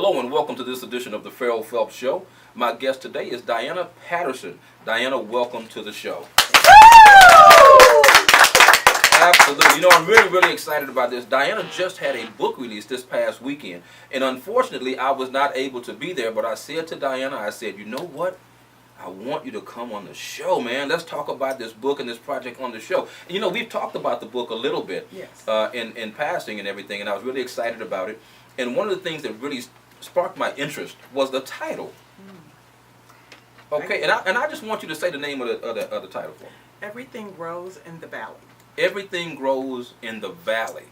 Hello and welcome to this edition of the Ferrell Phelps Show. My guest today is Diana Patterson. Diana, welcome to the show. Absolutely. You know, I'm really excited about this. Diana just had a book release this past weekend, and unfortunately, I was not able to be there, but I said to Diana, I said, you know what? I want you to come on the show, man. Let's talk about this book and this project on the show. And, you know, we've talked about the book a little bit in passing and everything, and I was really excited about it. And one of the things that really sparked my interest was the title. Okay, and I just want you to say the name of the title for me. Everything Grows in the Valley. Everything Grows in the Valley.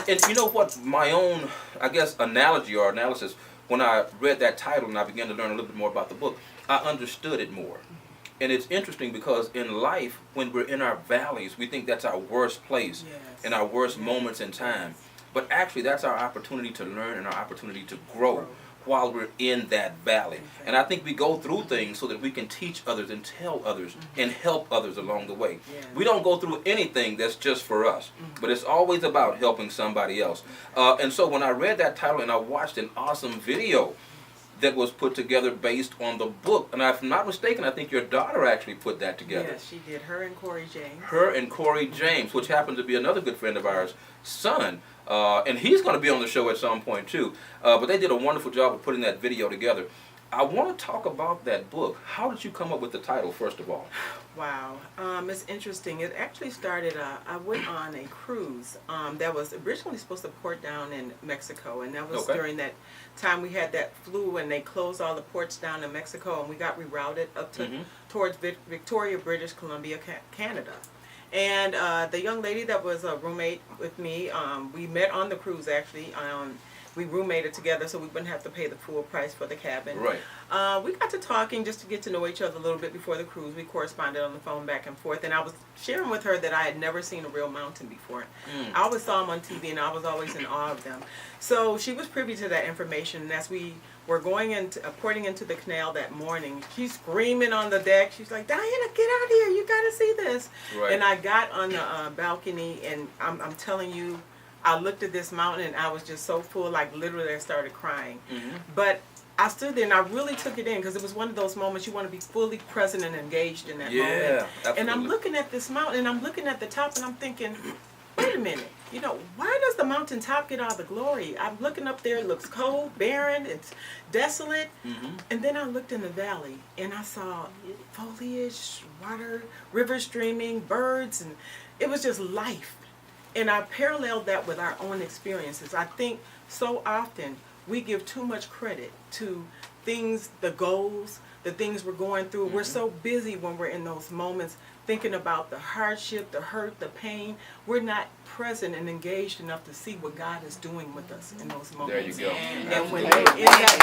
And you know what? My own, I guess, analogy or analysis, when I read that title and I began to learn a little bit more about the book, I understood it more. And it's interesting because in life, when we're in our valleys, we think that's our worst place and our worst moments in time. But actually, that's our opportunity to learn and our opportunity to grow while we're in that valley. And I think we go through things so that we can teach others and tell others and help others along the way. We don't go through anything that's just for us, but it's always about helping somebody else. And so when I read that title and I watched an awesome video that was put together based on the book, and if I'm not mistaken, I think your daughter actually put that together. Yes, she did. Her and Corey James. Her and Corey James, which happened to be another good friend of ours' son. And he's going to be on the show at some point too. But they did a wonderful job of putting that video together. I want to talk about that book. How did you come up with the title, first of all? Wow. It's interesting. It actually started, I went on a cruise that was originally supposed to port down in Mexico. And that was during that time we had that flu and they closed all the ports down in Mexico. And we got rerouted up to towards Victoria, British Columbia, Canada. And the young lady that was a roommate with me, we met on the cruise actually. We roommated together so we wouldn't have to pay the full price for the cabin. Right. We got to talking just to get to know each other a little bit before the cruise. We corresponded on the phone back and forth. And I was sharing with her that I had never seen a real mountain before. I always saw them on TV and I was always in awe of them. So she was privy to that information. And as we were going into, porting into the canal that morning, she's screaming on the deck. She's like, Diana, get out here. You got to see this. Right. And I got on the balcony and I'm telling you, I looked at this mountain and I was just so full, like literally I started crying. But I stood there and I really took it in because it was one of those moments you want to be fully present and engaged in that moment. Absolutely. And I'm looking at this mountain and I'm looking at the top and I'm thinking, wait a minute, you know, why does the mountain top get all the glory? I'm looking up there, it looks cold, barren, it's desolate. And then I looked in the valley and I saw foliage, water, rivers streaming, birds, and it was just life. And I paralleled that with our own experiences. I think so often we give too much credit to things, the goals, the things we're going through. We're so busy when we're in those moments thinking about the hardship, the hurt, the pain. We're not present and engaged enough to see what God is doing with us in those moments. There you go. And when we're in that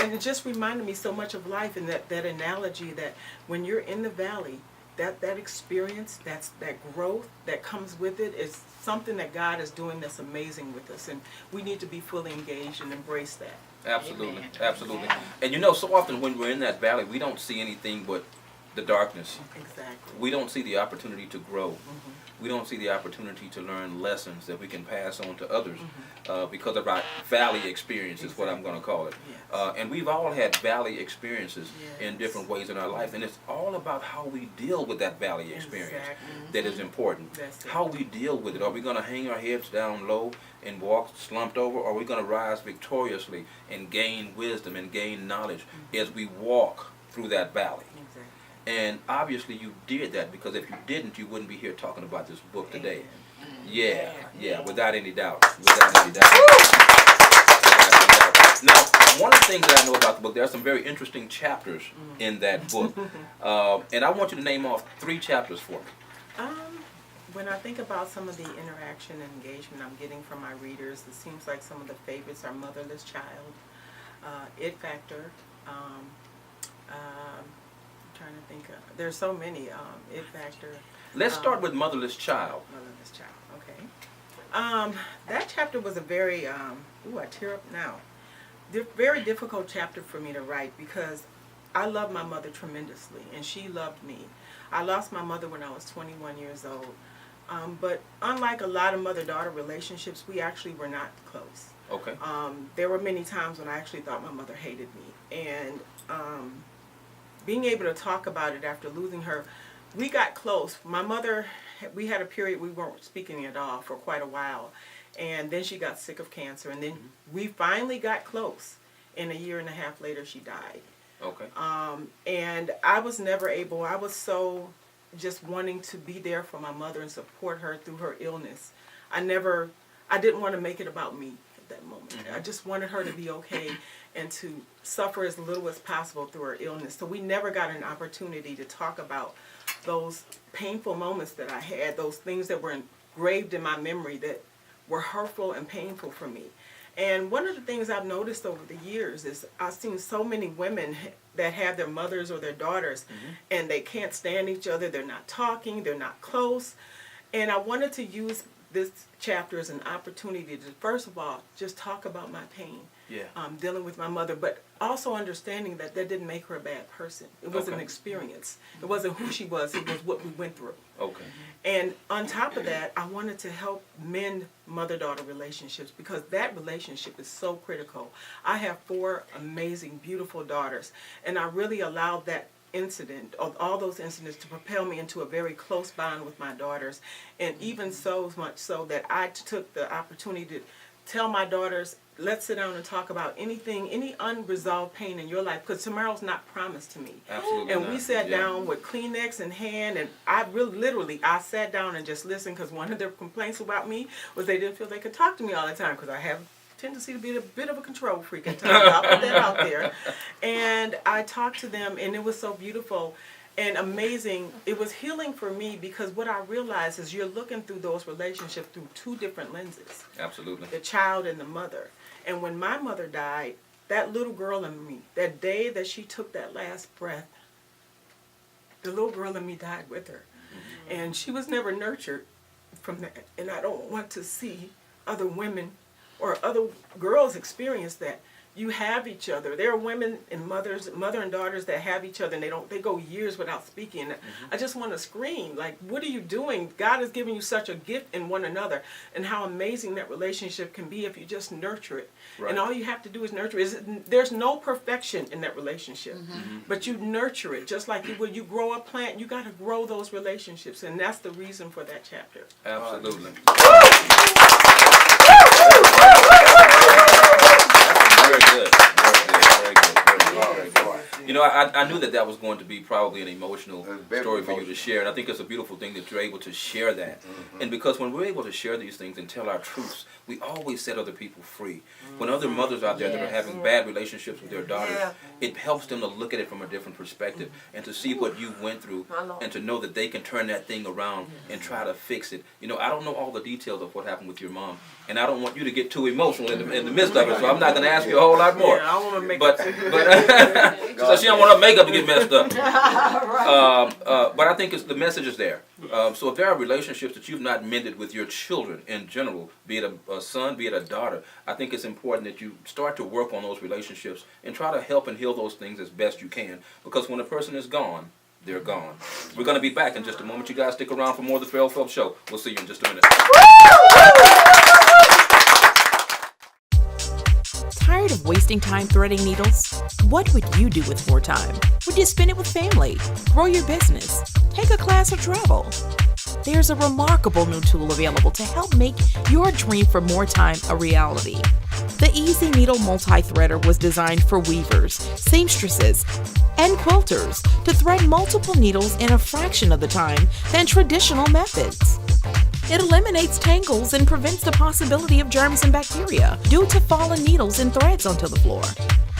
and it just reminded me so much of life and that analogy that when you're in the valley, that experience, that growth that comes with it is something that God is doing that's amazing with us, and we need to be fully engaged and embrace that. Absolutely. Amen. Absolutely. And you know, so often when we're in that valley, we don't see anything but the darkness. Exactly. We don't see the opportunity to grow. We don't see the opportunity to learn lessons that we can pass on to others because of our valley experience is what I'm going to call it. And we've all had valley experiences in different ways in our life. And it's all about how we deal with that valley experience that is important. How we deal with it. Are we going to hang our heads down low and walk slumped over? Or are we going to rise victoriously and gain wisdom and gain knowledge as we walk through that valley? And obviously you did that, because if you didn't, you wouldn't be here talking about this book today. Yeah, without any doubt. Without any doubt. Now, one of the things that I know about the book, there are some very interesting chapters in that book. And I want you to name off 3 chapters for me. When I think about some of the interaction and engagement I'm getting from my readers, it seems like some of the favorites are Motherless Child, It Factor, trying to think of, there's so many, It Factor. Let's start with Motherless Child. Motherless Child, okay. That chapter was a very, I tear up now. Very difficult chapter for me to write because I love my mother tremendously, and she loved me. I lost my mother when I was 21 years old. But unlike a lot of mother-daughter relationships, we actually were not close. Okay. There were many times when I actually thought my mother hated me. And being able to talk about it after losing her, we got close. My mother, we had a period we weren't speaking at all for quite a while. And then she got sick of cancer. And then we finally got close. And a year and a half later, she died. Okay. And I was never able, I was so just wanting to be there for my mother and support her through her illness. I didn't want to make it about me at that moment. I just wanted her to be okay and to suffer as little as possible through her illness. So we never got an opportunity to talk about those painful moments that I had, those things that were engraved in my memory that were hurtful and painful for me. And one of the things I've noticed over the years is I've seen so many women that have their mothers or their daughters, and they can't stand each other. They're not talking. They're not close. And I wanted to use this chapter as an opportunity to, first of all, just talk about my pain, dealing with my mother, but also understanding that that didn't make her a bad person. It was an experience. It wasn't who she was. It was what we went through. Okay. And on top of that, I wanted to help mend mother-daughter relationships because that relationship is so critical. I have 4 amazing, beautiful daughters, and I really allowed that incident, all those incidents, to propel me into a very close bond with my daughters, and even so much so that I took the opportunity to tell my daughters, let's sit down and talk about anything, any unresolved pain in your life, because tomorrow's not promised to me. Absolutely and not. we sat down with Kleenex in hand, and I really, literally, I sat down and just listened, because one of their complaints about me was they didn't feel they could talk to me all the time, because I have tendency to be a bit of a control freak at times. I'll put that out there. And I talked to them, and it was so beautiful and amazing. It was healing for me because what I realized is you're looking through those relationships through 2 different lenses. Absolutely. The child and the mother. And when my mother died, that little girl in me, that day that she took that last breath, the little girl in me died with her. And she was never nurtured from that. And I don't want to see other women or other girls experience that. You have each other. There are women and mother and daughters that have each other, and they go years without speaking. I just want to scream, like, what are you doing? God has given you such a gift in one another, and how amazing that relationship can be if you just nurture it. Right. And all you have to do is nurture it. There's no perfection in that relationship, but you nurture it. Just like when you grow a plant, you got to grow those relationships, and that's the reason for that chapter. Absolutely. Very good. You know, I knew that was going to be probably an emotional story for you to share, and I think it's a beautiful thing that you're able to share that. And because when we're able to share these things and tell our truths, we always set other people free. When other mothers out there that are having bad relationships with their daughters, it helps them to look at it from a different perspective and to see what you went through and to know that they can turn that thing around and try to fix it. You know, I don't know all the details of what happened with your mom, and I don't want you to get too emotional in the midst of it, so I'm not going to ask you a whole lot more. Yeah, I want to make but so she don't want her makeup to get messed up. But I think the message is there. So if there are relationships that you've not mended with your children in general, be it a son, be it a daughter, I think it's important that you start to work on those relationships and try to help and heal those things as best you can. Because when a person is gone, they're gone. We're going to be back in just a moment. You guys stick around for more of the Ferrell Phelps Show. We'll see you in just a minute. Tired of wasting time threading needles? What would you do with more time? Would you spend it with family, grow your business, take a class or travel? There's a remarkable new tool available to help make your dream for more time a reality. The Easy Needle Multi-Threader was designed for weavers, seamstresses, and quilters to thread multiple needles in a fraction of the time than traditional methods. It eliminates tangles and prevents the possibility of germs and bacteria due to fallen needles and threads onto the floor.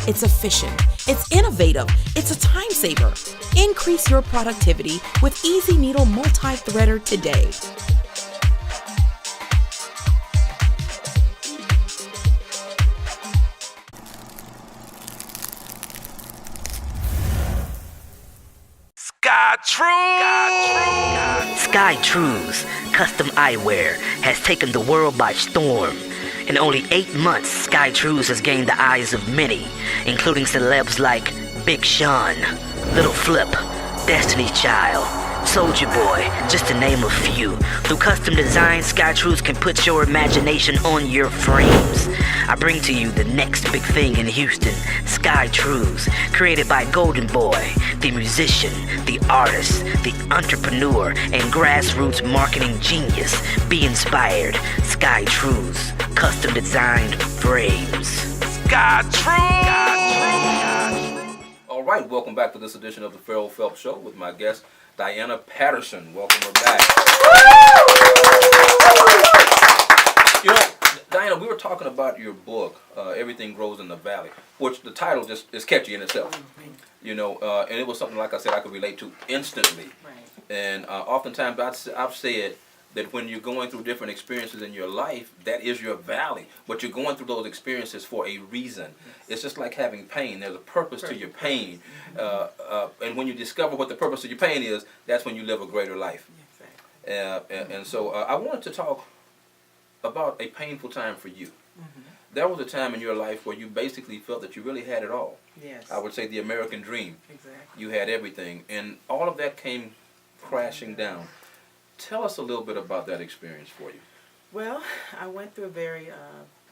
It's efficient, it's innovative, it's a time saver. Increase your productivity with Easy Needle Multi-Threader today. Sky Trues Custom Eyewear has taken the world by storm. In only 8 months, Sky Trues has gained the eyes of many, including celebs like Big Sean, Little Flip, Destiny's Child, Soldier Boy, just to name a few. Through custom design, SkyTruths can put your imagination on your frames. I bring to you the next big thing in Houston, SkyTruths, created by Golden Boy, the musician, the artist, the entrepreneur, and grassroots marketing genius. Be inspired. SkyTruths, custom designed frames. SkyTruths! All right, welcome back to this edition of the Ferrell Phelps Show with my guest, Diana Patterson. Welcome her back. You know, Diana, we were talking about your book, Everything Grows in the Valley, which the title just is catchy in itself. You know, and it was something, like I said, I could relate to instantly. Right. And oftentimes I've said that when you're going through different experiences in your life, that is your valley. But you're going through those experiences for a reason. Yes. It's just like having pain. There's a purpose to your pain. And when you discover what the purpose of your pain is, that's when you live a greater life. Exactly. And so I wanted to talk about a painful time for you. There was a time in your life where you basically felt that you really had it all. Yes. I would say the American dream. Exactly. You had everything. And all of that came crashing down. Tell us a little bit about that experience for you. Well, I went through a very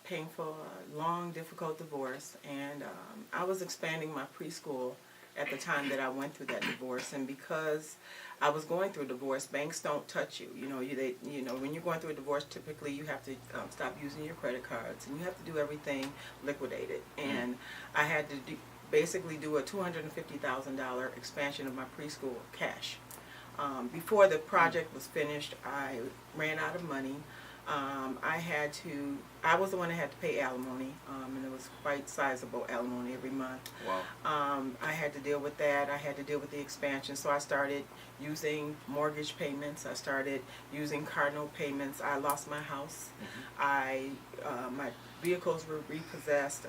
painful, long, difficult divorce, and I was expanding my preschool at the time that I went through that divorce. And because I was going through a divorce, banks don't touch you. You know, when you're going through a divorce, typically you have to stop using your credit cards, and you have to do everything liquidated. And I had to basically do a $250,000 expansion of my preschool cash. Before the project was finished, I ran out of money. I was the one that had to pay alimony, and it was quite sizable alimony every month. Wow. I had to deal with that. I had to deal with the expansion, so I started using mortgage payments. I started using car note payments. I lost my house. My vehicles were repossessed,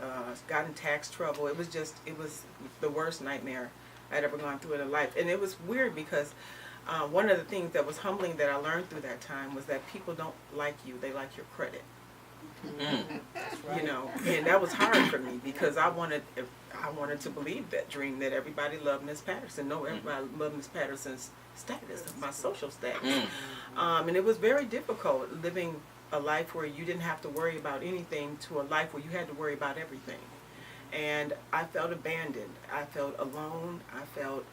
got in tax trouble. It was the worst nightmare I'd ever gone through in life. And it was weird because one of the things that was humbling that I learned through that time was that people don't like you, they like your credit. You know, and that was hard for me because I wanted to believe that dream that everybody loved Miss Patterson. No, everybody loved Miss Patterson's status, my social status. And it was very difficult living a life where you didn't have to worry about anything to a life where you had to worry about everything. And I felt abandoned. I felt alone. I felt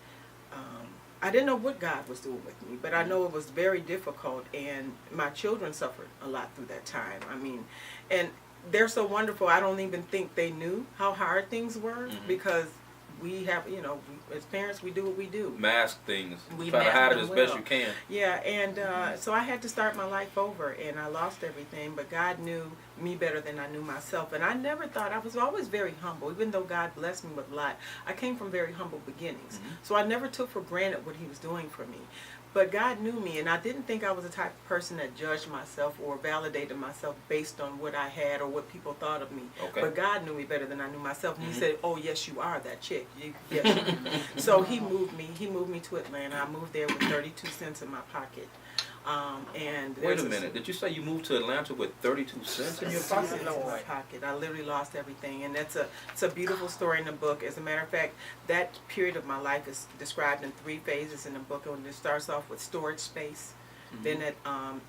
I didn't know what God was doing with me, but I know it was very difficult, and my children suffered a lot through that time. I mean, and they're so wonderful. I don't even think they knew how hard things were because we have, as parents, we do what we do. Mask things. We try to hide it as best you can. Yeah, and so I had to start my life over, and I lost everything, but God knew me better than I knew myself. And I never thought, I was always very humble. Even though God blessed me with a lot, I came from very humble beginnings. So I never took for granted what He was doing for me. But God knew me, and I didn't think I was the type of person that judged myself or validated myself based on what I had or what people thought of me. Okay. But God knew me better than I knew myself, and He said, "Oh yes, you are that chick. Yes, you are." So He moved me. He moved me to Atlanta. I moved there with 32 cents in my pocket. And wait a minute. Did you say you moved to Atlanta with 32 cents in your pocket? In my pocket. I literally lost everything, and it's a beautiful story in the book. As a matter of fact, that period of my life is described in 3 phases in the book. And it starts off with storage space, then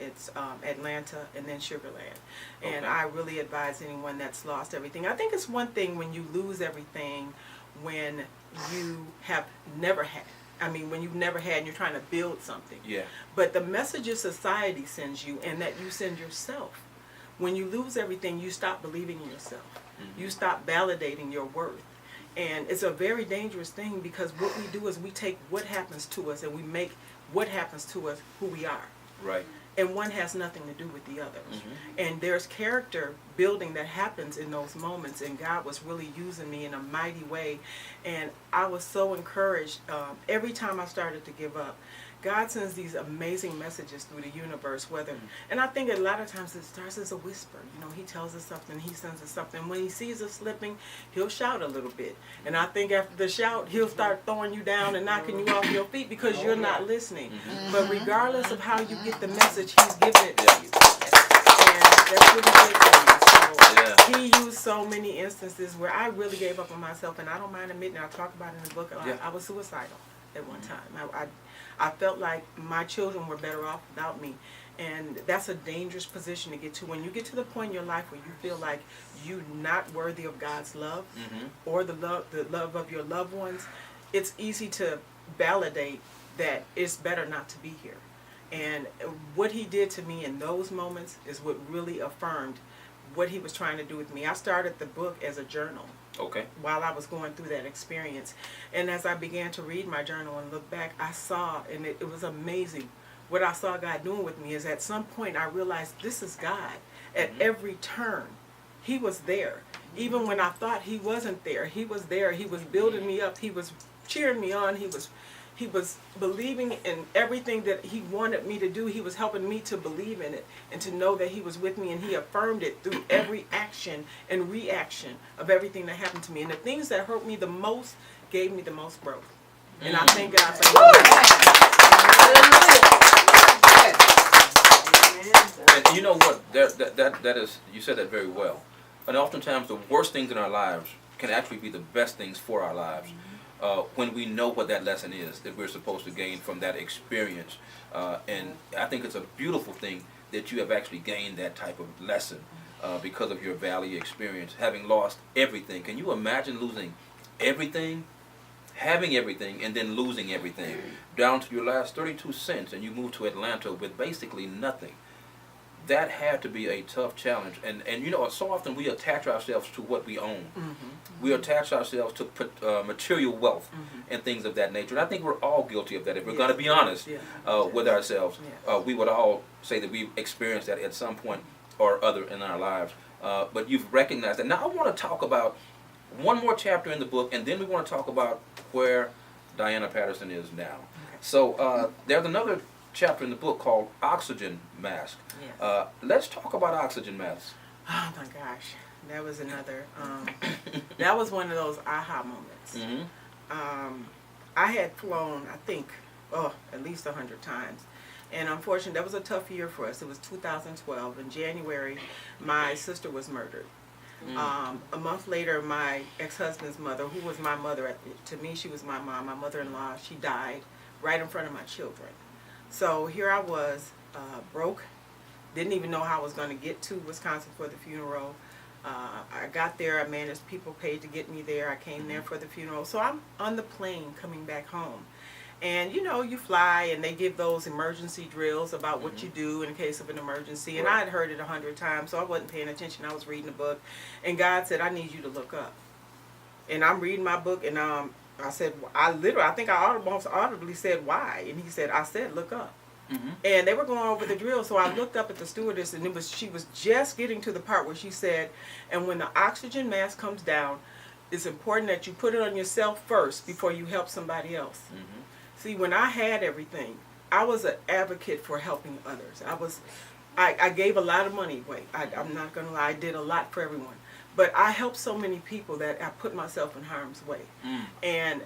it's Atlanta, and then Sugarland. And I really advise anyone that's lost everything. I think it's one thing when you lose everything when you have never had. I mean, when you've never had and you're trying to build something. Yeah. But the messages society sends you and that you send yourself. When you lose everything, you stop believing in yourself. You stop validating your worth. And it's a very dangerous thing because what we do is we take what happens to us and we make what happens to us who we are. Right. And one has nothing to do with the other. And there's character building that happens in those moments, and God was really using me in a mighty way. And I was so encouraged every time I started to give up. God sends these amazing messages through the universe, and I think a lot of times it starts as a whisper. He tells us something, He sends us something. When He sees us slipping, He'll shout a little bit. And I think after the shout, He'll start throwing you down and knocking you off your feet because you're not listening. But regardless of how you get the message, He's giving it to you. And That's what he did for me. Yeah. So he used so many instances where I really gave up on myself, and I don't mind admitting, I talk about it in the book. Yeah. I was suicidal at one time. I felt like my children were better off without me. And that's a dangerous position to get to. When you get to the point in your life where you feel like you're not worthy of God's love, or the love of your loved ones, it's easy to validate that it's better not to be here. And what he did to me in those moments is what really affirmed what he was trying to do with me. I started the book as a journal. Okay. While I was going through that experience. And as I began to read my journal and look back, I saw, and it was amazing, what I saw God doing with me is at some point I realized this is God. At every turn, he was there. Even when I thought he wasn't there, he was there. He was building me up. He was cheering me on. He was believing in everything that he wanted me to do. He was helping me to believe in it and to know that he was with me, and he affirmed it through every action and reaction of everything that happened to me. And the things that hurt me the most gave me the most growth. And I thank God for that. And you know what? That is, you said that very well. And oftentimes the worst things in our lives can actually be the best things for our lives. When we know what that lesson is that we're supposed to gain from that experience. And I think it's a beautiful thing that you have actually gained that type of lesson because of your valley experience, having lost everything. Can you imagine losing everything, having everything, and then losing everything down to your last 32 cents, and you move to Atlanta with basically nothing? That had to be a tough challenge. And you know, so often we attach ourselves to what we own. We attach ourselves to material wealth and things of that nature. And I think we're all guilty of that. If we're going to be honest with ourselves, we would all say that we've experienced that at some point or other in our lives. But you've recognized that. Now I want to talk about one more chapter in the book, and then we want to talk about where Diana Patterson is now. So there's another chapter in the book called Oxygen Mask. Yes. Let's talk about oxygen masks. Oh my gosh, that was another, that was one of those aha moments. I had flown, I think, at least 100 times. And unfortunately, that was a tough year for us. It was 2012. In January, my sister was murdered. A month later, my ex-husband's mother, who was my mother, to me she was my mom, my mother-in-law, she died right in front of my children. So here I was, broke, didn't even know how I was going to get to Wisconsin for the funeral. I got there, I managed, people paid to get me there, I came there for the funeral. So I'm on the plane coming back home. And you know, you fly and they give those emergency drills about what you do in case of an emergency. And I had heard it 100 times, so I wasn't paying attention. I was reading a book. And God said, I need you to look up. And I'm reading my book, and I said, I think I almost audibly said, why? And he said, I said, look up. And they were going over the drill, so I looked up at the stewardess, and she was just getting to the part where she said, and when the oxygen mask comes down, it's important that you put it on yourself first before you help somebody else. See, when I had everything, I was an advocate for helping others. I gave a lot of money away. I'm not going to lie, I did a lot for everyone. But I helped so many people that I put myself in harm's way. And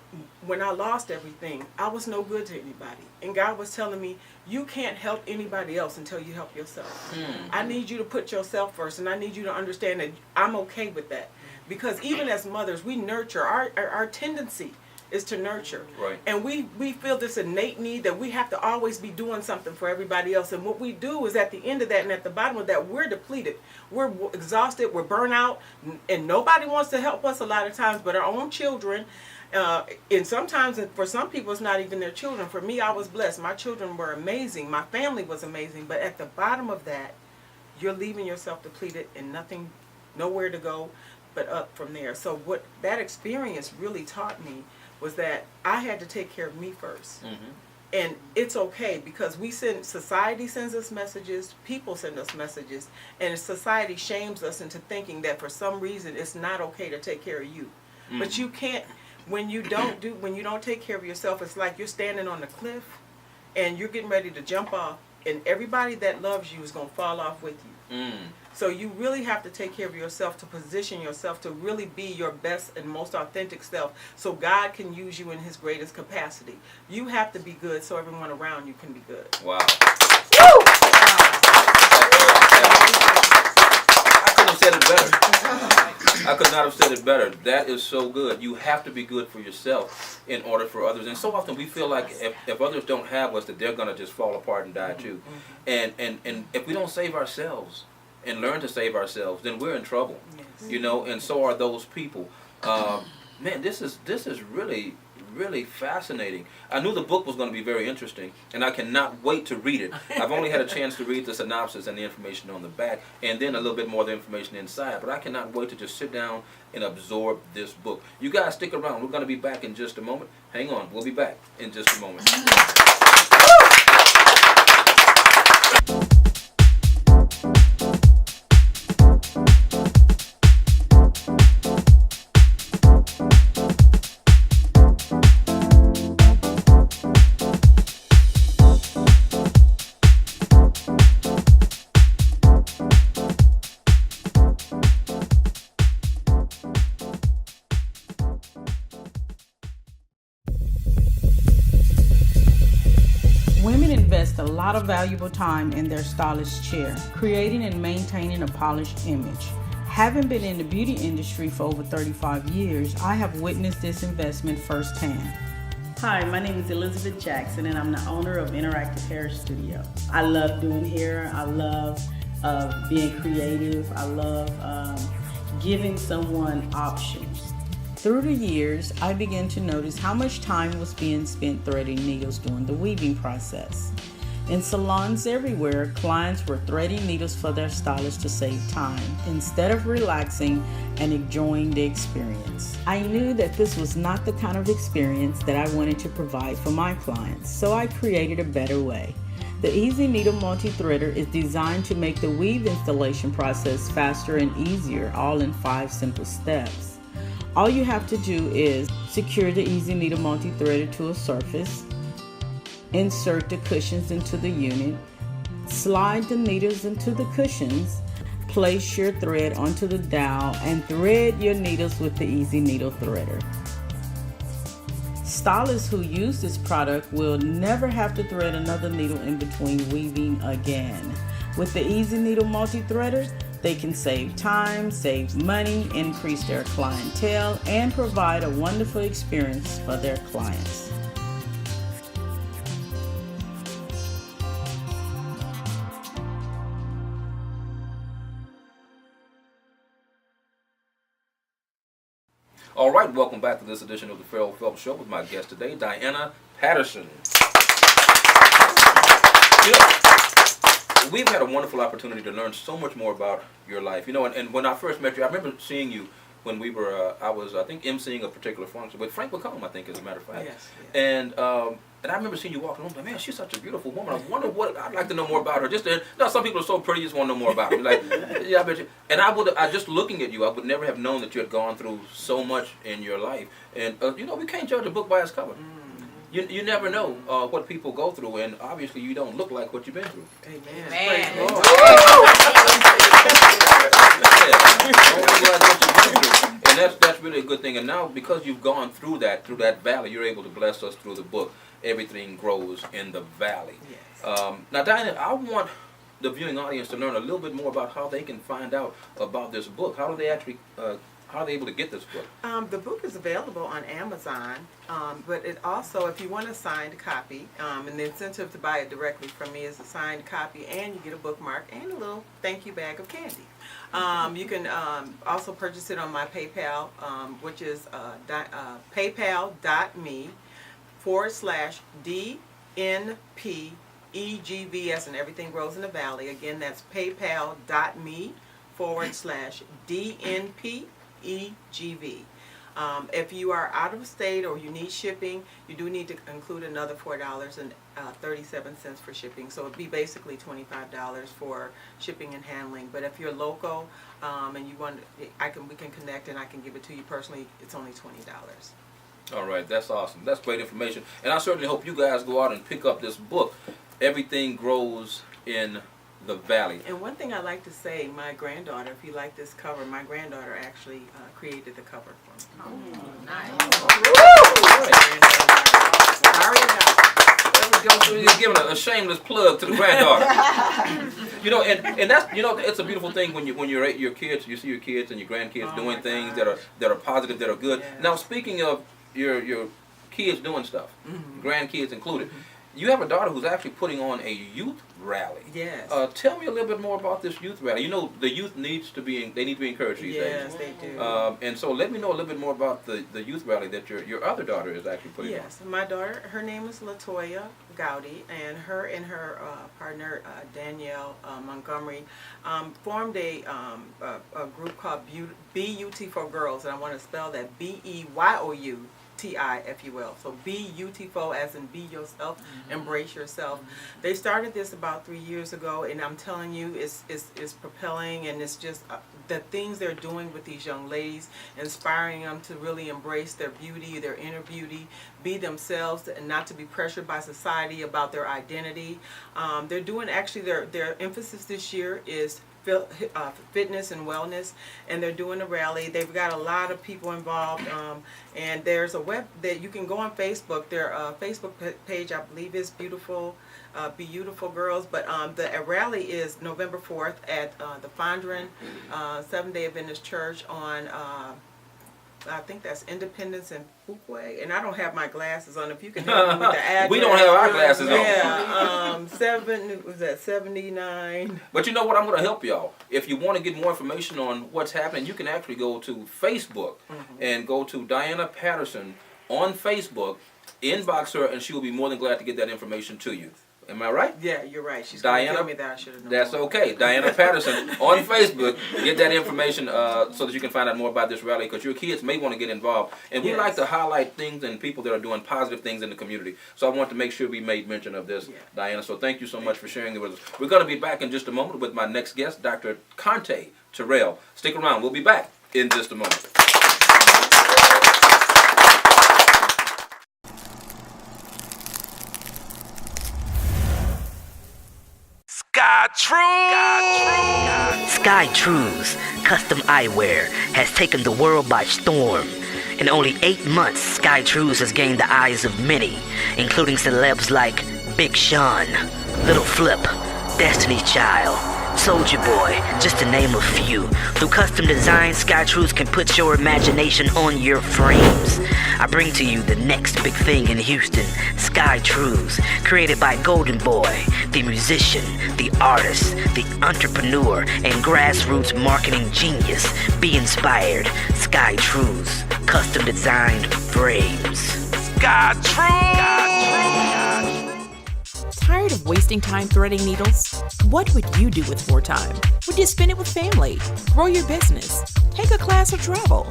when I lost everything, I was no good to anybody. And God was telling me, you can't help anybody else until you help yourself. I need you to put yourself first, and I need you to understand that I'm okay with that. Because even as mothers, we nurture. Our tendency is to nurture. Right. And we feel this innate need that we have to always be doing something for everybody else. And what we do is at the end of that and at the bottom of that, we're depleted. We're exhausted. We're burnt out. And nobody wants to help us a lot of times but our own children. And sometimes, for some people, it's not even their children. For me, I was blessed. My children were amazing. My family was amazing. But at the bottom of that, you're leaving yourself depleted and nowhere to go but up from there. So what that experience really taught me was that I had to take care of me first. And it's okay, because society sends us messages, people send us messages, and society shames us into thinking that for some reason it's not okay to take care of you. But you can't, when you don't take care of yourself, it's like you're standing on the cliff and you're getting ready to jump off, and everybody that loves you is going to fall off with you. So you really have to take care of yourself, to position yourself to really be your best and most authentic self, so God can use you in his greatest capacity. You have to be good so everyone around you can be good. Wow. said it better. I could not have said it better. That is so good. You have to be good for yourself in order for others. And so often we feel like if others don't have us, that they're going to just fall apart and die too. And if we don't save ourselves and learn to save ourselves, then we're in trouble. You know, and so are those people. Man, this is really, really fascinating. I knew the book was going to be very interesting, and I cannot wait to read it. I've only had a chance to read the synopsis and the information on the back, and then a little bit more of the information inside, but I cannot wait to just sit down and absorb this book. You guys stick around. We're going to be back in just a moment. Hang on. We'll be back in just a moment. Women invest a lot of valuable time in their stylist chair, creating and maintaining a polished image. Having been in the beauty industry for over 35 years, I have witnessed this investment firsthand. Hi, my name is Elizabeth Jackson, and I'm the owner of Interactive Hair Studio. I love doing hair. I love being creative. I love giving someone options. Through the years, I began to notice how much time was being spent threading needles during the weaving process. In salons everywhere, clients were threading needles for their stylists to save time, instead of relaxing and enjoying the experience. I knew that this was not the kind of experience that I wanted to provide for my clients, so I created a better way. The Easy Needle Multi-Threader is designed to make the weave installation process faster and easier, all in 5 simple steps. All you have to do is secure the Easy Needle Multi-Threader to a surface, insert the cushions into the unit, slide the needles into the cushions, place your thread onto the dowel, and thread your needles with the Easy Needle Threader. Stylists who use this product will never have to thread another needle in between weaving again. With the Easy Needle Multi-Threader, they can save time, save money, increase their clientele, and provide a wonderful experience for their clients. All right, welcome back to this edition of the Ferrell Phelps Show with my guest today, Diana Patterson. We've had a wonderful opportunity to learn so much more about your life. You know, and when I first met you, I remember seeing you when we were, I think, emceeing a particular function with Frank McComb, I think, as a matter of fact. Yes. And I remember seeing you walking home, like, man, she's such a beautiful woman. I wonder what, I'd like to know more about her. Just to, some people are so pretty, you just want to know more about her. Like, yeah, I bet you. And just looking at you, I would never have known that you had gone through so much in your life. And, we can't judge a book by its cover. You never know what people go through, and obviously you don't look like what you've been through. Amen. Man. Praise God. And that's really a good thing. And now, because you've gone through that valley, you're able to bless us through the book. Everything grows in the valley. Yes. Now, Diana, I want the viewing audience to learn a little bit more about how they can find out about this book. How do they actually? How are they able to get this book? The book is available on Amazon, but it also, if you want a signed copy, and the incentive to buy it directly from me is a signed copy, and you get a bookmark and a little thank you bag of candy. You can also purchase it on my PayPal, which is paypal.me/DNPEGVS, and everything grows in the valley. Again, that's paypal.me/DNPEGV. If you are out of state or you need shipping, you do need to include another $4.37 for shipping. So it'd be basically $25 for shipping and handling. But if you're local and you want, we can connect and I can give it to you personally. It's only $20. All right, that's awesome. That's great information. And I certainly hope you guys go out and pick up this book, Everything Grows in the Valley. And one thing I like to say, my granddaughter, if you like this cover, my granddaughter actually created the cover for me. Oh, nice. There we go. You're giving a shameless plug to the granddaughter. And that's it's a beautiful thing when you're at your kids, you see your kids and your grandkids doing things that are positive, that are good. Yes. Now, speaking of your kids doing stuff, grandkids included, you have a daughter who's actually putting on a youth rally. Yes. Tell me a little bit more about this youth rally. The youth need to be encouraged these days. Yes, they do. And so let me know a little bit more about the youth rally that your other daughter is actually putting on. Yes, my daughter, her name is Latoya Gowdy, and her partner Danielle Montgomery formed a group called BUT for Girls, and I want to spell that BEYOUTIFUL. So BUTFO as in be yourself, embrace yourself. They started this about 3 years ago, and I'm telling you, it's propelling, and it's just the things they're doing with these young ladies, inspiring them to really embrace their beauty, their inner beauty, be themselves, and not to be pressured by society about their identity. They're doing actually their emphasis this year is fitness and wellness, and they're doing a rally. They've got a lot of people involved, and there's a web that you can go on Facebook. Their Facebook page, I believe, is Beautiful Girls, but the rally is November 4th at the Fondren Seventh-day Adventist Church on I think that's Independence and Fuquay, and I don't have my glasses on. If you can help me with the address. We don't have our glasses on. Yeah, 79. But you know what? I'm going to help y'all. If you want to get more information on what's happening, you can actually go to Facebook and go to Diana Patterson on Facebook, inbox her, and she will be more than glad to get that information to you. Am I right? Yeah, you're right. She's going to tell me that. I should have known. That's okay. Diana Patterson on Facebook. Get that information so that you can find out more about this rally, because your kids may want to get involved. And we like to highlight things and people that are doing positive things in the community. So I want to make sure we made mention of this, Diana. So thank you so much for sharing it with us. We're going to be back in just a moment with my next guest, Dr. Conte Terrell. Stick around. We'll be back in just a moment. Sky Trues custom eyewear has taken the world by storm. In only 8 months, Sky Trues has gained the eyes of many, including celebs like Big Sean, Little Flip, Destiny Child, Soulja Boy, just to name a few. Through custom design, Sky Trues can put your imagination on your frames. I bring to you the next big thing in Houston, Sky Trues, created by Golden Boy, the musician, the artist, the entrepreneur, and grassroots marketing genius. Be inspired. Sky Trues, custom designed frames. Sky Trues! Tired of wasting time threading needles? What would you do with more time? Would you spend it with family, grow your business, take a class or travel?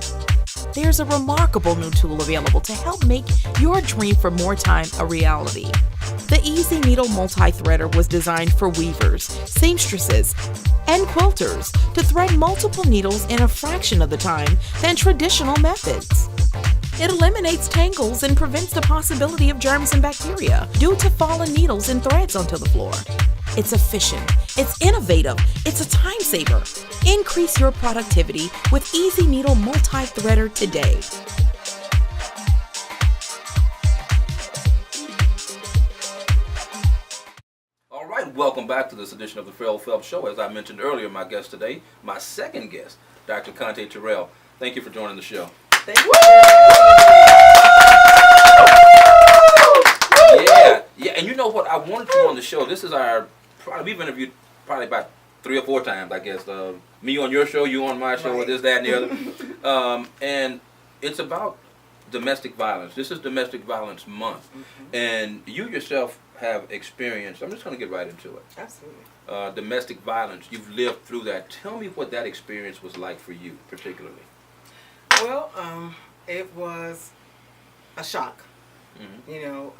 There's a remarkable new tool available to help make your dream for more time a reality. The Easy Needle Multi-Threader was designed for weavers, seamstresses, and quilters to thread multiple needles in a fraction of the time than traditional methods. It eliminates tangles and prevents the possibility of germs and bacteria due to fallen needles and threads onto the floor. It's efficient, it's innovative, it's a time saver. Increase your productivity with Easy Needle Multi-Threader today. All right, welcome back to this edition of the Ferrell Phelps Show. As I mentioned earlier, my guest today, my second guest, Dr. Conte Terrell. Thank you for joining the show. Thank you. Yeah, and you know what? I wanted you on the show. This is we've interviewed probably about 3 or 4 times, I guess. Me on your show, you on my show, Right. this, that, and the other. And it's about domestic violence. This is Domestic Violence Month. And you yourself have experienced, I'm just going to get right into it. Absolutely. Domestic violence, you've lived through that. Tell me what that experience was like for you, particularly. Well, it was a shock. You know,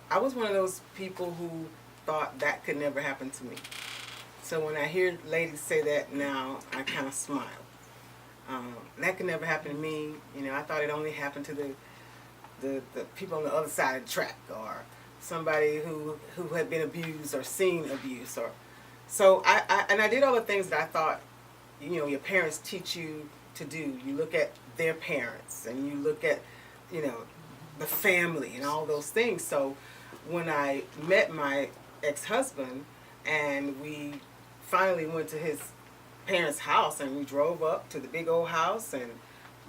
I was one of those people who thought that could never happen to me. So when I hear ladies say that now, I kind of smile. That could never happen to me. You know, I thought it only happened to the people on the other side of the track, or somebody who had been abused or seen abuse. So I did all the things that I thought, you know, your parents teach you to do. You look at their parents and you look at, you know, the family and all those things. So when I met my ex-husband and we finally went to his parents' house and we drove up to the big old house and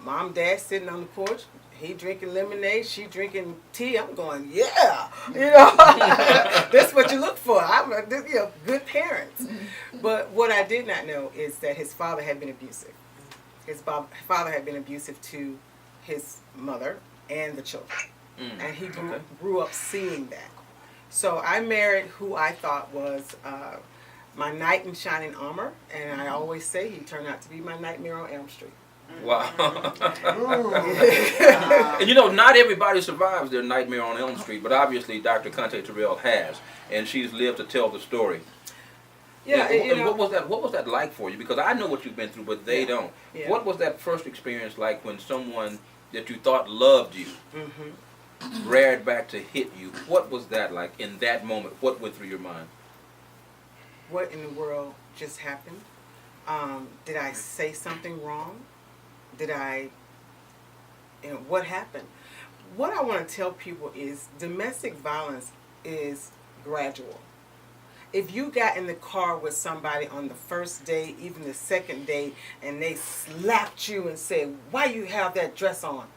mom, dad sitting on the porch, he drinking lemonade, she drinking tea. I'm going, yeah, that's what you look for. I'm a, good parents. But what I did not know is that his father had been abusive. His father had been abusive to his mother and the children. And he grew up seeing that. So I married who I thought was my knight in shining armor, and I always say he turned out to be my nightmare on Elm Street. Wow. And not everybody survives their nightmare on Elm Street, but obviously Dr. Conte Terrell has, and she's lived to tell the story. Yeah, and what was that like for you? Because I know what you've been through, but they don't. Yeah. What was that first experience like when someone that you thought loved you reared back to hit you? What was that like in that moment? What went through your mind? What in the world just happened? Did I say something wrong? Did I, what happened? What I want to tell people is domestic violence is gradual. If you got in the car with somebody on the first day, even the second day, and they slapped you and said, why you have that dress on?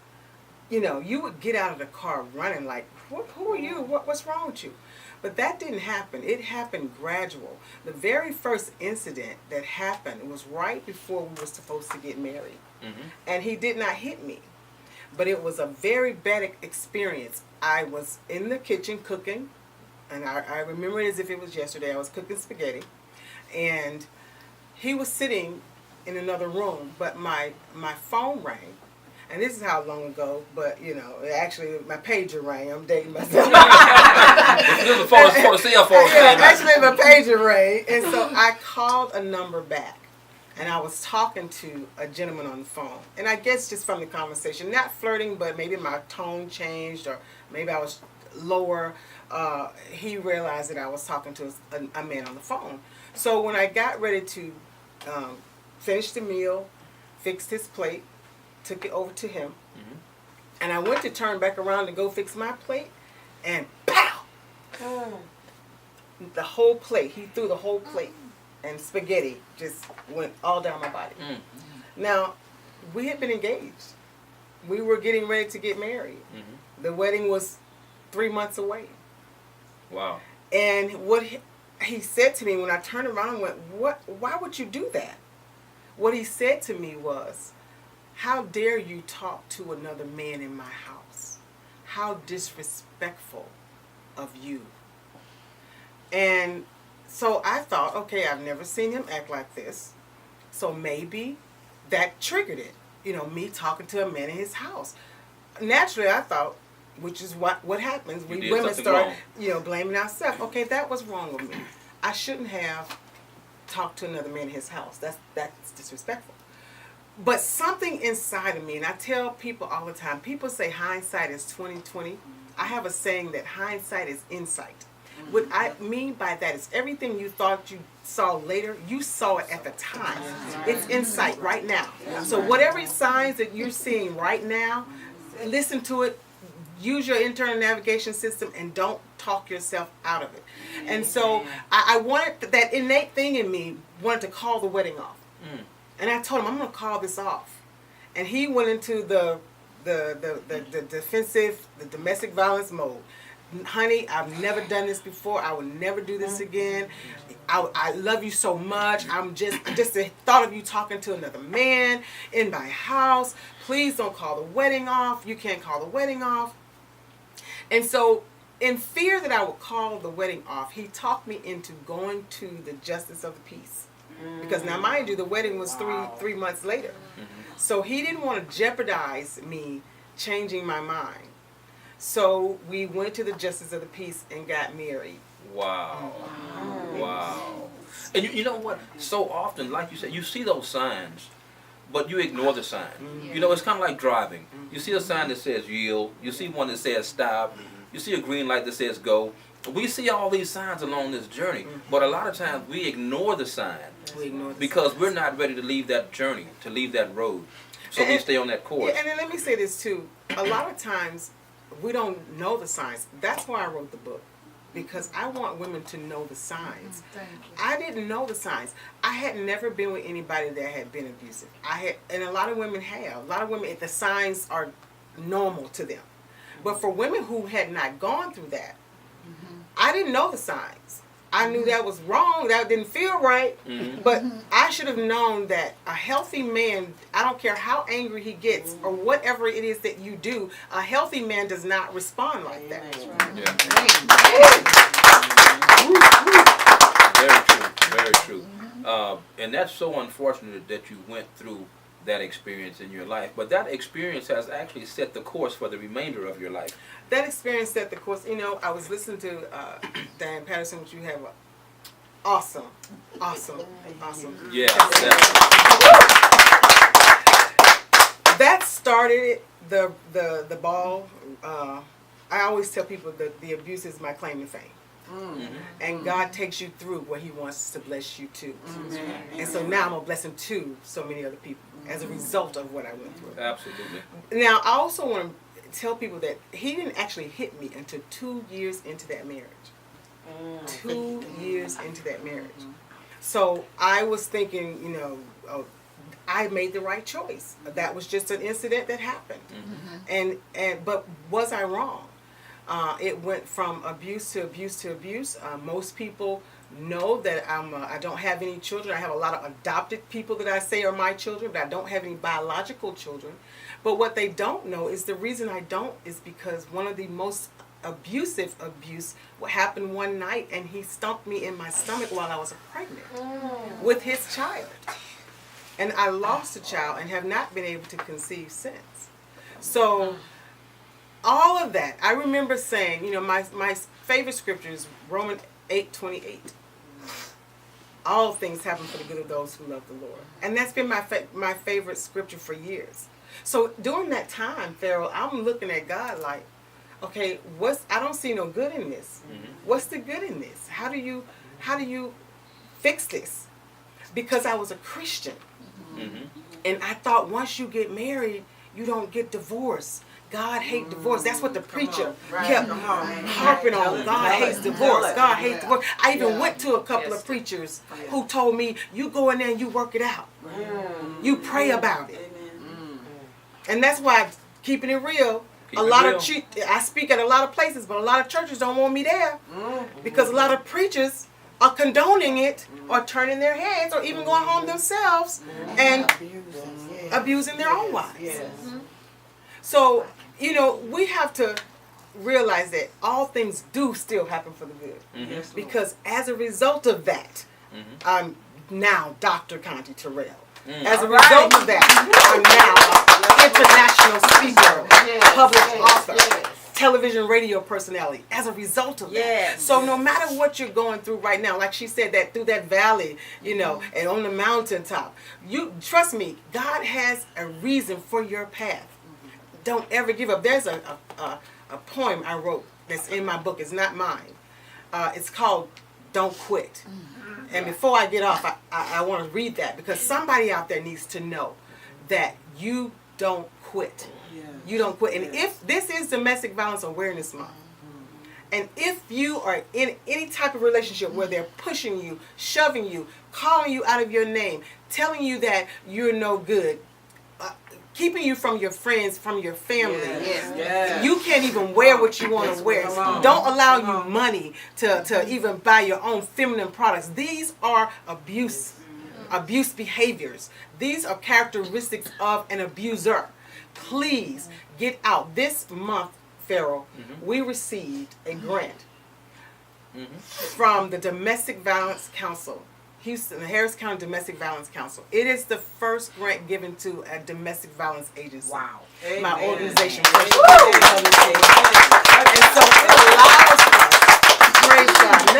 You would get out of the car running like, who are you? What's wrong with you? But that didn't happen. It happened gradual. The very first incident that happened was right before we were supposed to get married. And he did not hit me. But it was a very bad experience. I was in the kitchen cooking, and I remember it as if it was yesterday. I was cooking spaghetti, and he was sitting in another room, but my phone rang. And this is how long ago, but actually my pager rang. I'm dating myself. Actually my pager rang, and so I called a number back, and I was talking to a gentleman on the phone, and I guess just from the conversation, not flirting, but maybe my tone changed, or maybe I was lower. He realized that I was talking to a man on the phone. So when I got ready to finish the meal, fixed his plate, took it over to him, and I went to turn back around to go fix my plate, and pow! The whole plate, he threw the whole plate, and spaghetti just went all down my body. Now, we had been engaged. We were getting ready to get married. The wedding was 3 months away. Wow. And what he said to me when I turned around and went, why would you do that? What he said to me was, how dare you talk to another man in my house? How disrespectful of you. And so I thought, okay, I've never seen him act like this. So maybe that triggered it. Me talking to a man in his house. Naturally, I thought, which is what happens. We women start, blaming ourselves. Okay, that was wrong with me. I shouldn't have talked to another man in his house. That's disrespectful. But something inside of me, and I tell people all the time, people say hindsight is 20/20. I have a saying that hindsight is insight. What I mean by that is everything you thought you saw later, you saw it at the time. It's insight right now. So whatever signs that you're seeing right now, listen to it, use your internal navigation system, and don't talk yourself out of it. And so I wanted, that innate thing in me wanted to call the wedding off. And I told him, I'm going to call this off. And he went into the defensive, the domestic violence mode. Honey, I've never done this before. I will never do this again. I love you so much. Just the thought of you talking to another man in my house. Please don't call the wedding off. You can't call the wedding off. And so, in fear that I would call the wedding off, he talked me into going to the justice of the peace. Because now, mind you, the wedding was three months later. So he didn't want to jeopardize me changing my mind. So we went to the justice of the peace and got married. Wow. Wow. And you know what? So often, like you said, you see those signs, but you ignore the sign. It's kind of like driving. You see a sign that says yield. You see one that says stop. You see a green light that says go. We see all these signs along this journey, but a lot of times we ignore the sign because we're not ready to leave that journey, to leave that road. So we stay on that course. And then let me say this too. A lot of times we don't know the signs. That's why I wrote the book, because I want women to know the signs. I didn't know the signs. I had never been with anybody that had been abusive. And a lot of women have. A lot of women, the signs are normal to them. But for women who had not gone through that, I didn't know the signs. I knew that was wrong, that didn't feel right, but I should have known that a healthy man, I don't care how angry he gets or whatever it is that you do, a healthy man does not respond like that. Very true. And that's so unfortunate that you went through that experience in your life. But that experience has actually set the course for the remainder of your life. That experience set the course. You know, I was listening to Diane Patterson, which you have awesome. Yeah. That started the ball. I always tell people that the abuse is my claim to fame. And God takes you through what He wants to bless you to. And so now I'm a blessing to so many other people as a result of what I went through. Absolutely. Now, I also want to tell people that He didn't actually hit me until 2 years into that marriage. 2 years into that marriage. So I was thinking, you know, I made the right choice. That was just an incident that happened. But was I wrong? It went from abuse to abuse to abuse. Most people know that I don't have any children. I have a lot of adopted people that I say are my children, but I don't have any biological children. But what they don't know is the reason I don't is because one of the most abusive abuse happened one night, and he stumped me in my stomach while I was pregnant with his child. And I lost a child and have not been able to conceive since. So all of that, I remember saying, you know, my favorite scripture is Romans 8:28. All things happen for the good of those who love the Lord. And that's been my favorite scripture for years. So during that time, Ferrell, I'm looking at God like, okay, I don't see no good in this. What's the good in this? How do you fix this? Because I was a Christian. And I thought once you get married, you don't get divorced. God hates divorce. That's what the preacher kept harping on. God hates divorce. God hates divorce. I even went to a couple of preachers who told me, you go in there and you work it out. You pray about it. And that's why, keeping it real, I speak at a lot of places, but a lot of churches don't want me there because a lot of preachers are condoning it or turning their heads or even going home themselves and abusing their own wives. So, you know, we have to realize that all things do still happen for the good. Because as a result of that, I'm now Dr. Conte Terrell. As a result of that, I'm now an international speaker, published author, television, radio personality. As a result of that. So no matter what you're going through right now, like she said, that through that valley, you know, and on the mountaintop, you trust me, God has a reason for your path. Don't ever give up. There's a poem I wrote that's in my book. It's not mine. It's called Don't Quit. And before I get off, I want to read that because somebody out there needs to know that you don't quit. You don't quit. And if this is Domestic Violence Awareness Month, and if you are in any type of relationship where they're pushing you, shoving you, calling you out of your name, telling you that you're no good, keeping you from your friends, from your family. You can't even wear what you want to wear. Don't allow you money to even buy your own feminine products. These are abuse behaviors. These are characteristics of an abuser. Please get out. This month, Ferrell, we received a grant from the Domestic Violence Council. Houston, the Harris County Domestic Violence Council. It is the first grant given to a domestic violence agency. Wow. My organization. And so it allows us, praise God,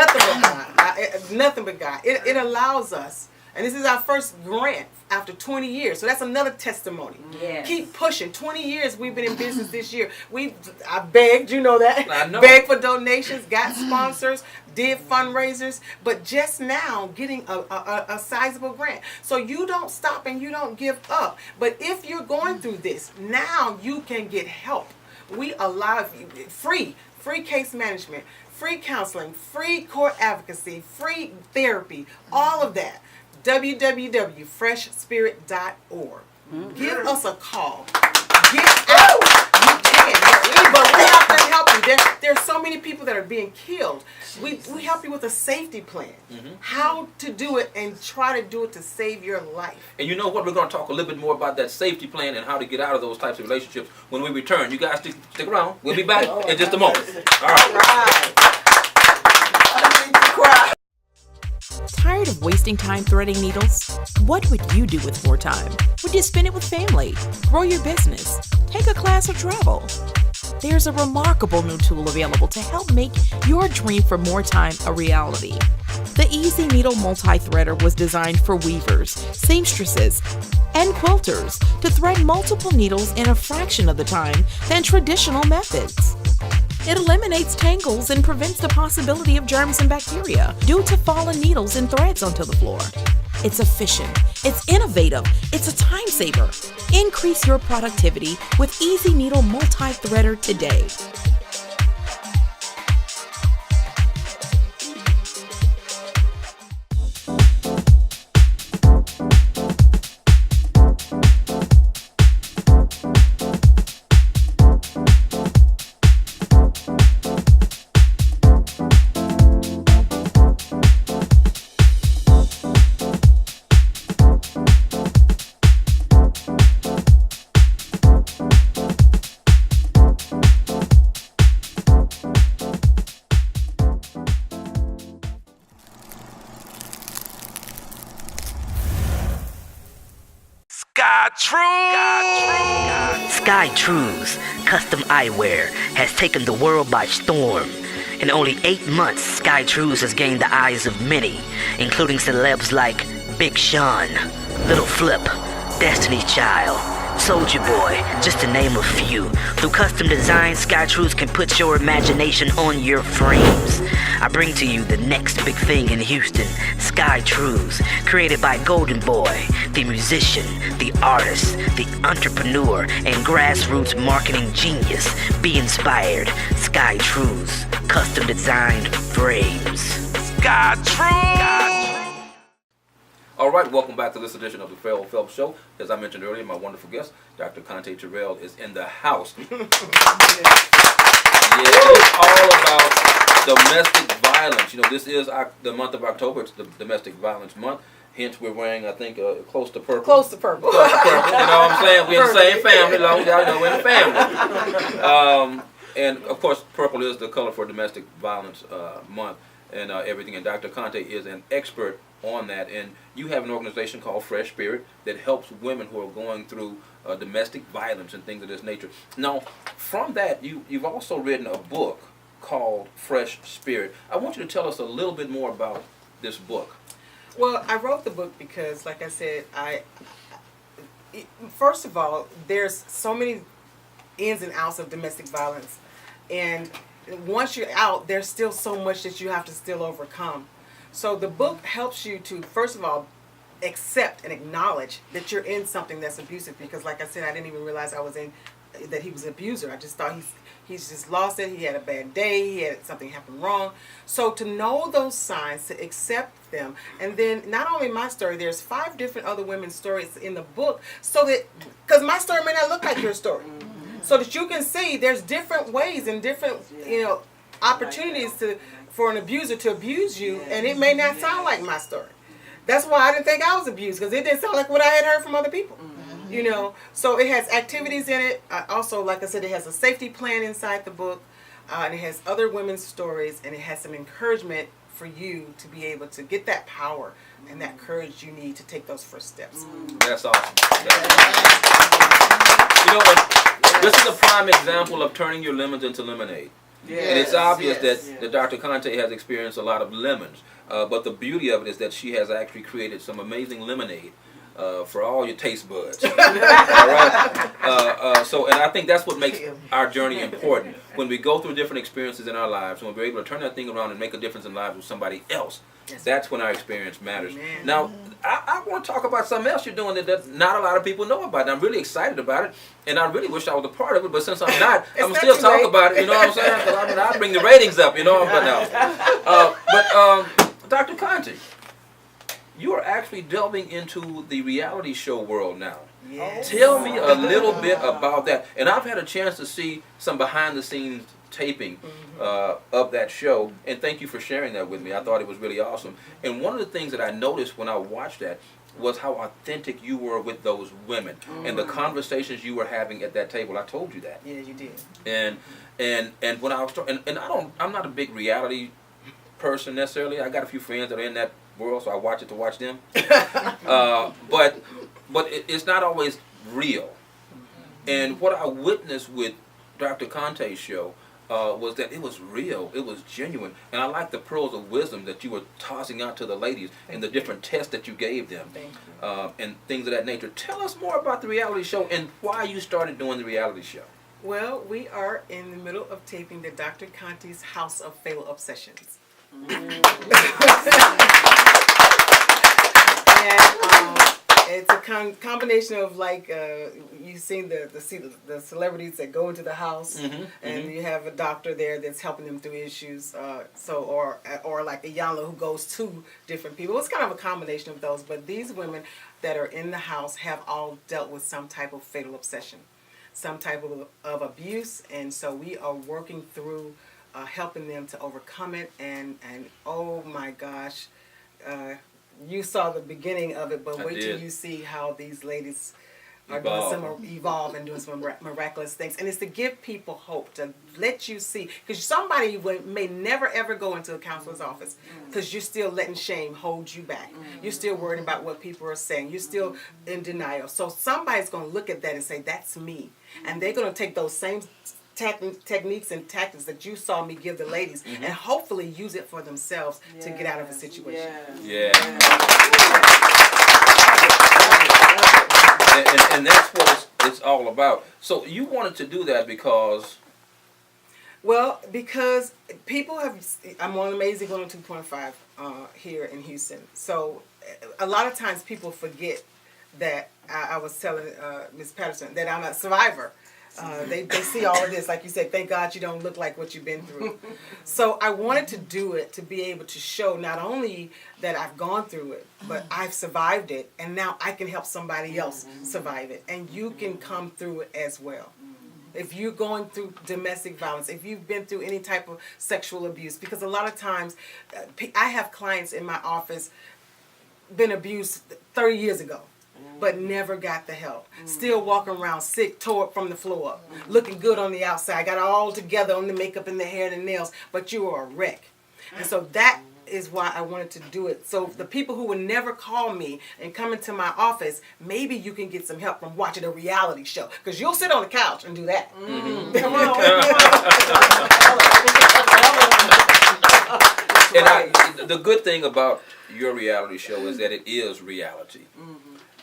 nothing but God. It allows us, and this is our first grant after 20 years. So that's another testimony. Keep pushing. 20 years we've been in business this year. I begged, you know that. I know. Begged for donations, got sponsors, did fundraisers, but just now getting a sizable grant. So you don't stop and you don't give up. But if you're going through this, now you can get help. We allow free case management, free counseling, free court advocacy, free therapy, all of that. www.freshspirit.org. Give us a call. Get out. You can. But we have to help you. There's so many people that are being killed. We help you with a safety plan. How to do it and try to do it to save your life. And you know what? We're going to talk a little bit more about that safety plan and how to get out of those types of relationships when we return. You guys stick around. We'll be back in just a moment. All right. Tired of wasting time threading needles? What would you do with more time? Would you spend it with family, grow your business, take a class, or travel? There's a remarkable new tool available to help make your dream for more time a reality. The Easy Needle Multi-Threader was designed for weavers, seamstresses, and quilters to thread multiple needles in a fraction of the time than traditional methods. It eliminates tangles and prevents the possibility of germs and bacteria due to fallen needles and threads onto the floor. It's efficient, it's innovative, it's a time saver. Increase your productivity with Easy Needle Multi-Threader today. Sky Trues custom eyewear has taken the world by storm. In only 8 months, Sky Trues has gained the eyes of many, including celebs like Big Sean, Little Flip, Destiny's Child, Soulja Boy, just to name a few. Through custom design, Sky Trues can put your imagination on your frames. I bring to you the next big thing in Houston, Sky Trues, created by Golden Boy, the musician, the artist, the entrepreneur, and grassroots marketing genius. Be inspired. Sky Trues, custom designed frames. Sky Trues! All right, welcome back to this edition of the Ferrell Phelps Show. As I mentioned earlier, my wonderful guest, Dr. Conte Terrell, is in the house. It's all about domestic violence. You know, this is the month of October. It's the domestic violence month. Hence, we're wearing, I think, close to purple. Close to purple. Close to purple. You know what I'm saying? We're in the same family. Long as y'all know we're in the family. And, of course, purple is the color for domestic violence month and everything. And Dr. Conte is an expert on that. And you have an organization called Fresh Spirit that helps women who are going through domestic violence and things of this nature. Now, from that, you've also written a book called Fresh Spirit. I want you to tell us a little bit more about this book. Well, I wrote the book because, like I said, first of all, there's so many ins and outs of domestic violence. And once you're out, there's still so much that you have to still overcome. So the book helps you to, first of all, accept and acknowledge that you're in something that's abusive. Because, like I said, I didn't even realize that he was an abuser. I just thought he's just lost it. He had a bad day. He had something happen wrong. So to know those signs, to accept them, and then not only my story, there's 5 different other women's stories in the book, so that, because my story may not look like your story, so that you can see there's different ways and different, opportunities for an abuser to abuse you, and it may not sound like my story. That's why I didn't think I was abused, because it didn't sound like what I had heard from other people. So it has activities in it. Also, like I said, it has a safety plan inside the book, and it has other women's stories, and it has some encouragement for you to be able to get that power and that courage you need to take those first steps. That's awesome. This is a prime example of turning your lemons into lemonade. Yes, and it's obvious that Dr. Conte has experienced a lot of lemons, but the beauty of it is that she has actually created some amazing lemonade for all your taste buds. All right. So, and I think that's what makes our journey important. When we go through different experiences in our lives, when we're able to turn that thing around and make a difference in the lives of somebody else, that's when our experience matters. Amen. Now, I want to talk about something else you're doing that not a lot of people know about. And I'm really excited about it, and I really wish I was a part of it. But since I'm not, I'm not still too talk late. about it. You know what I'm saying? 'Cause I mean, I bring the ratings up. You know, but no. Dr. Conte, you are actually delving into the reality show world now. Yes. Tell me a little bit about that. And I've had a chance to see some behind-the-scenes taping of that show, and thank you for sharing that with me. I thought it was really awesome. And one of the things that I noticed when I watched that was how authentic you were with those women and the conversations you were having at that table. I told you that. Yeah, you did. And when I was I'm not a big reality person necessarily. I got a few friends that are in that world, so I watch it to watch them. But it's not always real. And what I witnessed with Dr. Conte's show was that it was real, it was genuine, and I like the pearls of wisdom that you were tossing out to the ladies and the different tests that you gave them, and things of that nature. Tell us more about the reality show and why you started doing the reality show. Well, we are in the middle of taping the Dr. Conte's House of Fatal Obsessions. And it's a combination of like you've seen the celebrities that go into the house, and you have a doctor there that's helping them through issues. Or like a Yana who goes to different people. It's kind of a combination of those. But these women that are in the house have all dealt with some type of fatal obsession, some type of abuse, and so we are working through helping them to overcome it. And oh my gosh. You saw the beginning of it, but wait till you see how these ladies are evolve and doing some miraculous things. And it's to give people hope, to let you see, because somebody may never ever go into a counselor's office because you're still letting shame hold you back. You're still worried about what people are saying. You're still in denial. So somebody's going to look at that and say, that's me. And they're going to take those same techniques and tactics that you saw me give the ladies and hopefully use it for themselves to get out of a situation. And that's what it's all about. So you wanted to do that because? Well, because people have, I'm on Amazing going on 2.5 here in Houston. So a lot of times people forget that I was telling Ms. Patterson that I'm a survivor. They see all of this, like you said, thank God you don't look like what you've been through. So I wanted to do it to be able to show not only that I've gone through it, but I've survived it, and now I can help somebody else survive it. And you can come through it as well. If you're going through domestic violence, if you've been through any type of sexual abuse, because a lot of times I have clients in my office been abused 30 years ago. But never got the help. Still walking around sick, tore up from the floor up, looking good on the outside, got it all together on the makeup and the hair and the nails, but you are a wreck. And so that is why I wanted to do it. So the people who would never call me and come into my office, maybe you can get some help from watching a reality show. Because you'll sit on the couch and do that. Come on. And the good thing about your reality show is that it is reality.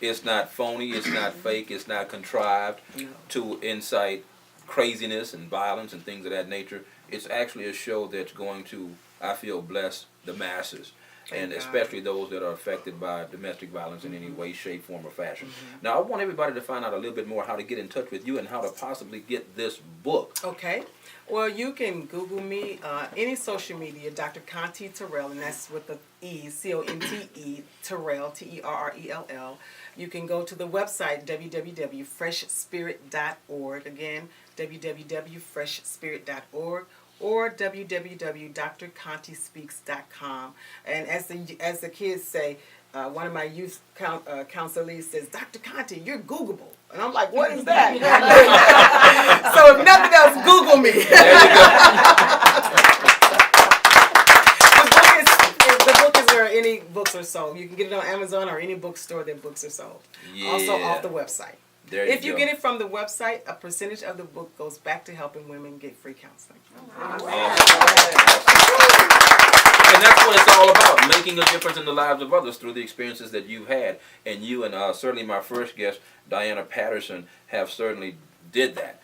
It's not phony, it's not fake, it's not contrived to incite craziness and violence and things of that nature. It's actually a show that's going to, I feel, bless the masses. And especially those that are affected by domestic violence in any way, shape, form, or fashion. Now, I want everybody to find out a little bit more how to get in touch with you and how to possibly get this book. Okay. Well, you can Google me, any social media, Dr. Conte Terrell, and that's with the E, C-O-N-T-E, Terrell, T-E-R-R-E-L-L. You can go to the website, www.freshspirit.org. Again, www.freshspirit.org. or www.drcontespeaks.com. And as the kids say, one of my youth counselees says, Dr. Conte, you're Googleable. And I'm like, what is that? So if nothing else, Google me. The book is where any books are sold. You can get it on Amazon or any bookstore that books are sold. Yeah. Also off the website. If you get it from the website, a percentage of the book goes back to helping women get free counseling. Awesome. And that's what it's all about, making a difference in the lives of others through the experiences that you've had. And you and certainly my first guest, Diana Patterson, have certainly did that.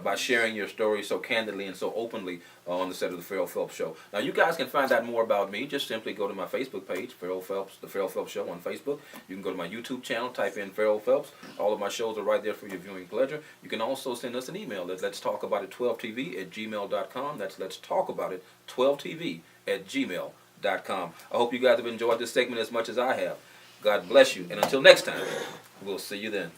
By sharing your story so candidly and so openly on the set of the Ferrell Phelps Show. Now, you guys can find out more about me. Just simply go to my Facebook page, Ferrell Phelps, the Ferrell Phelps Show on Facebook. You can go to my YouTube channel, type in Ferrell Phelps. All of my shows are right there for your viewing pleasure. You can also send us an email at letstalkaboutit12tv@gmail.com. That's Let's Talk About It 12tv@gmail.com. I hope you guys have enjoyed this segment as much as I have. God bless you, and until next time, we'll see you then.